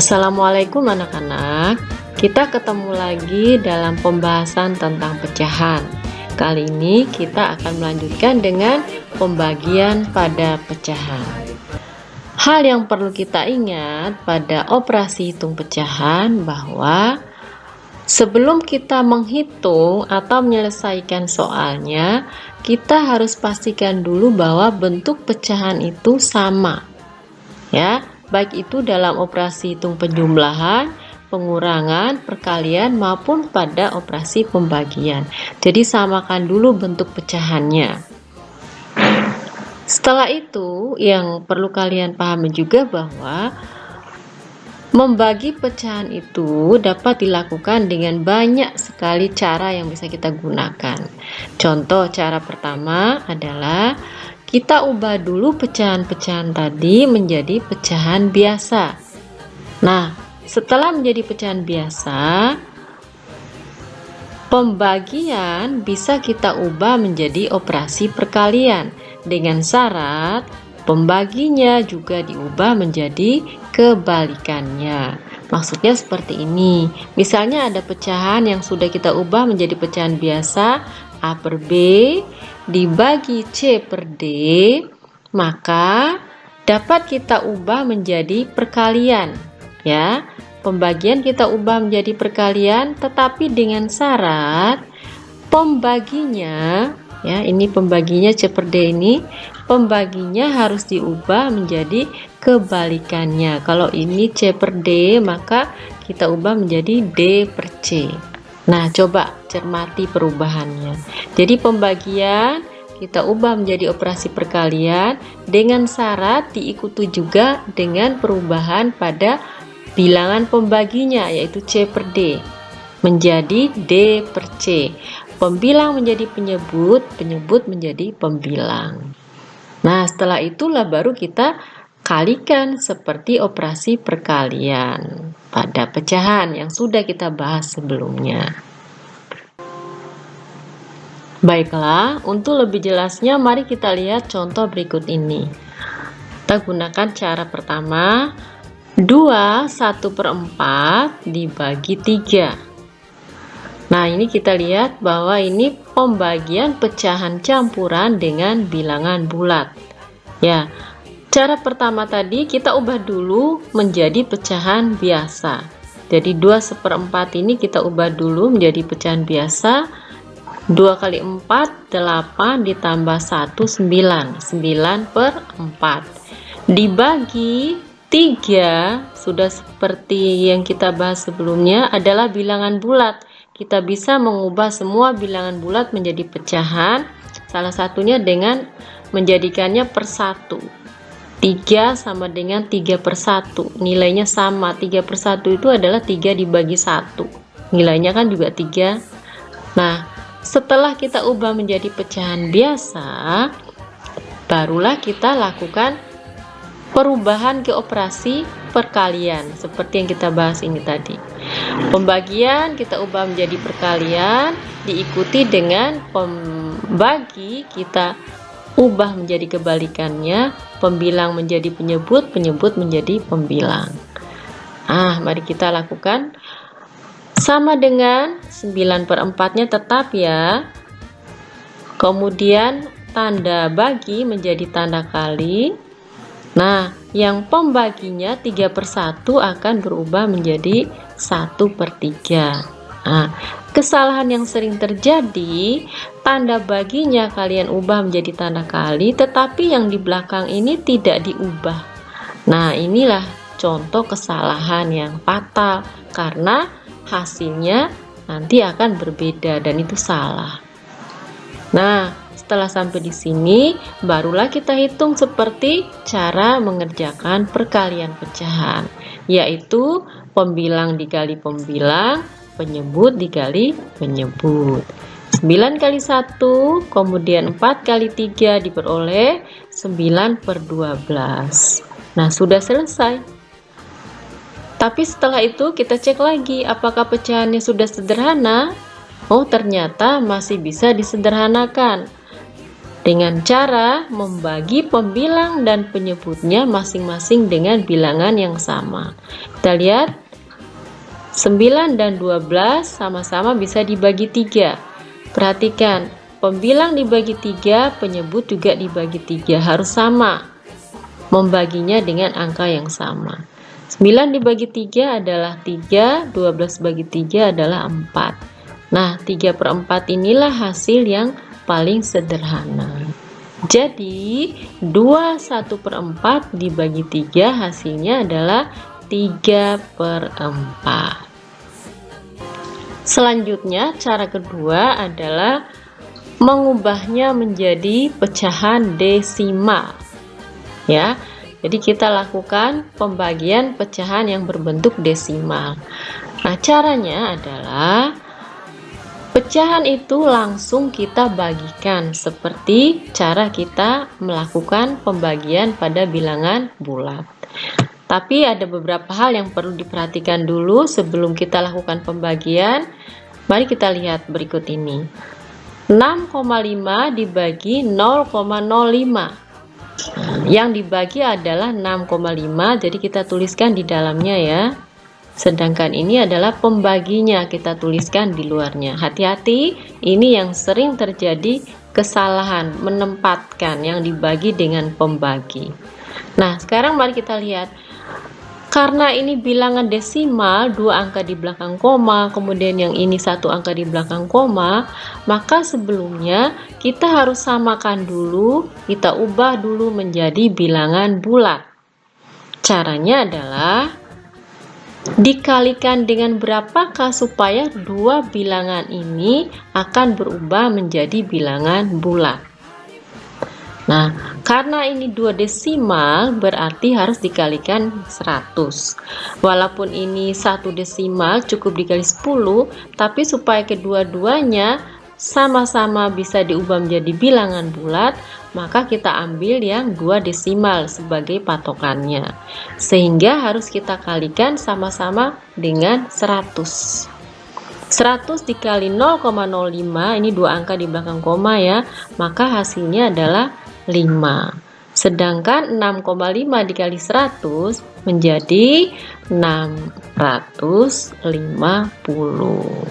Assalamualaikum anak-anak. Kita ketemu lagi dalam pembahasan tentang pecahan. Kali ini kita akan melanjutkan dengan pembagian pada pecahan. Hal yang perlu kita ingat pada operasi hitung pecahan bahwa sebelum kita menghitung atau menyelesaikan soalnya, kita harus pastikan dulu bahwa bentuk pecahan itu sama. Ya, baik itu dalam operasi hitung penjumlahan, pengurangan, perkalian maupun pada operasi pembagian. Jadi samakan dulu bentuk pecahannya. Setelah itu, yang perlu kalian pahami juga bahwa membagi pecahan itu dapat dilakukan dengan banyak sekali cara yang bisa kita gunakan. Contoh cara pertama adalah kita ubah dulu pecahan-pecahan tadi menjadi pecahan biasa. Nah, setelah menjadi pecahan biasa, pembagian bisa kita ubah menjadi operasi perkalian dengan syarat pembaginya juga diubah menjadi kebalikannya. Maksudnya seperti ini. Misalnya ada pecahan yang sudah kita ubah menjadi pecahan biasa, A per B dibagi C per D, maka dapat kita ubah menjadi perkalian. Ya, pembagian kita ubah menjadi perkalian, tetapi dengan syarat pembaginya, ya, ini pembaginya C per D ini, pembaginya harus diubah menjadi kebalikannya. Kalau ini C per D, maka kita ubah menjadi D per C. Nah, coba cermati perubahannya. Jadi pembagian kita ubah menjadi operasi perkalian dengan syarat diikuti juga dengan perubahan pada bilangan pembaginya, yaitu C per D menjadi D per C. Pembilang menjadi penyebut, penyebut menjadi pembilang. Nah, setelah itulah baru kita kalikan seperti operasi perkalian pada pecahan yang sudah kita bahas sebelumnya. Baiklah, untuk lebih jelasnya mari kita lihat contoh berikut ini. Kita gunakan cara pertama, 2/1/4 dibagi 3. Nah, ini kita lihat bahwa ini pembagian pecahan campuran dengan bilangan bulat. Ya, cara pertama tadi kita ubah dulu menjadi pecahan biasa. Jadi 2/4 ini kita ubah dulu menjadi pecahan biasa. 2 kali 4, 8 ditambah 1, 9. 9/4. Dibagi 3, sudah seperti yang kita bahas sebelumnya, adalah bilangan bulat. Kita bisa mengubah semua bilangan bulat menjadi pecahan, salah satunya dengan menjadikannya per 1. 3 sama dengan 3/1, nilainya sama. 3/1 itu adalah 3 dibagi 1, nilainya kan juga 3. Nah, setelah kita ubah menjadi pecahan biasa, barulah kita lakukan perubahan ke operasi perkalian seperti yang kita bahas ini tadi. Pembagian kita ubah menjadi perkalian, diikuti dengan pembagi kita ubah menjadi kebalikannya, pembilang menjadi penyebut, penyebut menjadi pembilang. Mari kita lakukan. Sama dengan 9/4-nya tetap ya. Kemudian tanda bagi menjadi tanda kali. Nah, yang pembaginya 3/1 akan berubah menjadi 1/3. Nah, kesalahan yang sering terjadi, tanda baginya kalian ubah menjadi tanda kali, tetapi yang di belakang ini tidak diubah. Nah, inilah contoh kesalahan yang fatal karena hasilnya nanti akan berbeda dan itu salah. Nah, setelah sampai di sini, barulah kita hitung seperti cara mengerjakan perkalian pecahan, yaitu pembilang dikali pembilang, penyebut dikali penyebut. 9 kali 1, kemudian 4 kali 3 diperoleh 9/12. Nah, sudah selesai. Tapi setelah itu kita cek lagi apakah pecahannya sudah sederhana. Oh, ternyata masih bisa disederhanakan dengan cara membagi pembilang dan penyebutnya masing-masing dengan bilangan yang sama. Kita lihat 9 dan 12 sama-sama bisa dibagi 3. Perhatikan, pembilang dibagi 3, penyebut juga dibagi 3, harus sama, membaginya dengan angka yang sama. 9 dibagi 3 adalah 3, 12 bagi 3 adalah 4. Nah, 3/4 inilah hasil yang paling sederhana. Jadi 21/4 dibagi 3 hasilnya adalah 3/4. Selanjutnya, cara kedua adalah mengubahnya menjadi pecahan desimal. Ya, jadi kita lakukan pembagian pecahan yang berbentuk desimal. Nah, caranya adalah pecahan itu langsung kita bagikan seperti cara kita melakukan pembagian pada bilangan bulat. Tapi ada beberapa hal yang perlu diperhatikan dulu sebelum kita lakukan pembagian. Mari kita lihat berikut ini. 6,5 dibagi 0,05. Yang dibagi adalah 6,5, jadi kita tuliskan di dalamnya ya. Sedangkan ini adalah pembaginya, kita tuliskan di luarnya. Hati-hati, ini yang sering terjadi kesalahan, menempatkan yang dibagi dengan pembagi. Nah, sekarang mari kita lihat. Karena ini bilangan desimal, 2 angka di belakang koma, kemudian yang ini 1 angka di belakang koma, maka sebelumnya kita harus samakan dulu, kita ubah dulu menjadi bilangan bulat. Caranya adalah dikalikan dengan berapakah supaya 2 bilangan ini akan berubah menjadi bilangan bulat. Nah, karena ini 2 desimal berarti harus dikalikan 100. Walaupun ini 1 desimal cukup dikali 10, tapi supaya kedua-duanya sama-sama bisa diubah menjadi bilangan bulat, maka kita ambil yang 2 desimal sebagai patokannya. Sehingga harus kita kalikan sama-sama dengan 100. 100 dikali 0,05, ini 2 angka di belakang koma ya, maka hasilnya adalah 5. Sedangkan 6,5 dikali 100 menjadi 650.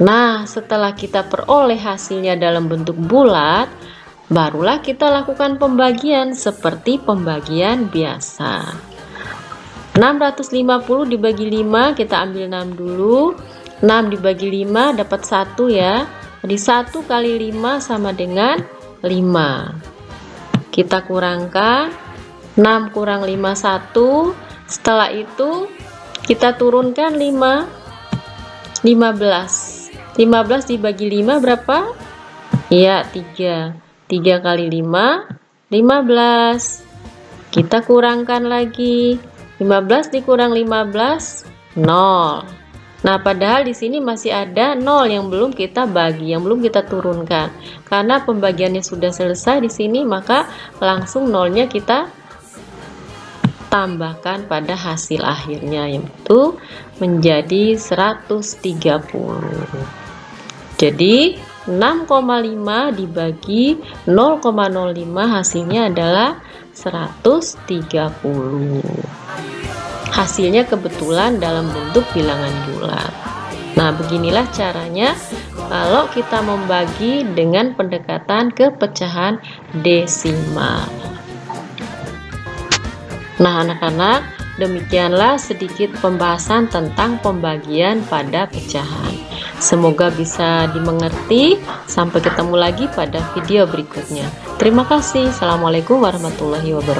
Nah, setelah kita peroleh hasilnya dalam bentuk bulat, barulah kita lakukan pembagian seperti pembagian biasa. 650 dibagi 5, kita ambil 6 dulu. 6 dibagi 5 dapat 1 ya. Jadi 1 kali 5 sama dengan 5. Kita kurangkan 6 kurang 5 1. Setelah itu kita turunkan 5 15. 15 dibagi 5 berapa? Ya, 3. 3 kali 5 15. Kita kurangkan lagi. 15 dikurang 15 0. Nah, padahal di sini masih ada 0 yang belum kita bagi, yang belum kita turunkan. Karena pembagiannya sudah selesai di sini, maka langsung nolnya kita tambahkan pada hasil akhirnya, yaitu menjadi 130. Jadi 6,5 dibagi 0,05 hasilnya adalah 130. Hasilnya kebetulan dalam bentuk bilangan bulat. Nah, beginilah caranya kalau kita membagi dengan pendekatan ke pecahan desimal. Nah, anak-anak, demikianlah sedikit pembahasan tentang pembagian pada pecahan. Semoga bisa dimengerti. Sampai ketemu lagi pada video berikutnya. Terima kasih. Assalamualaikum warahmatullahi wabarakatuh.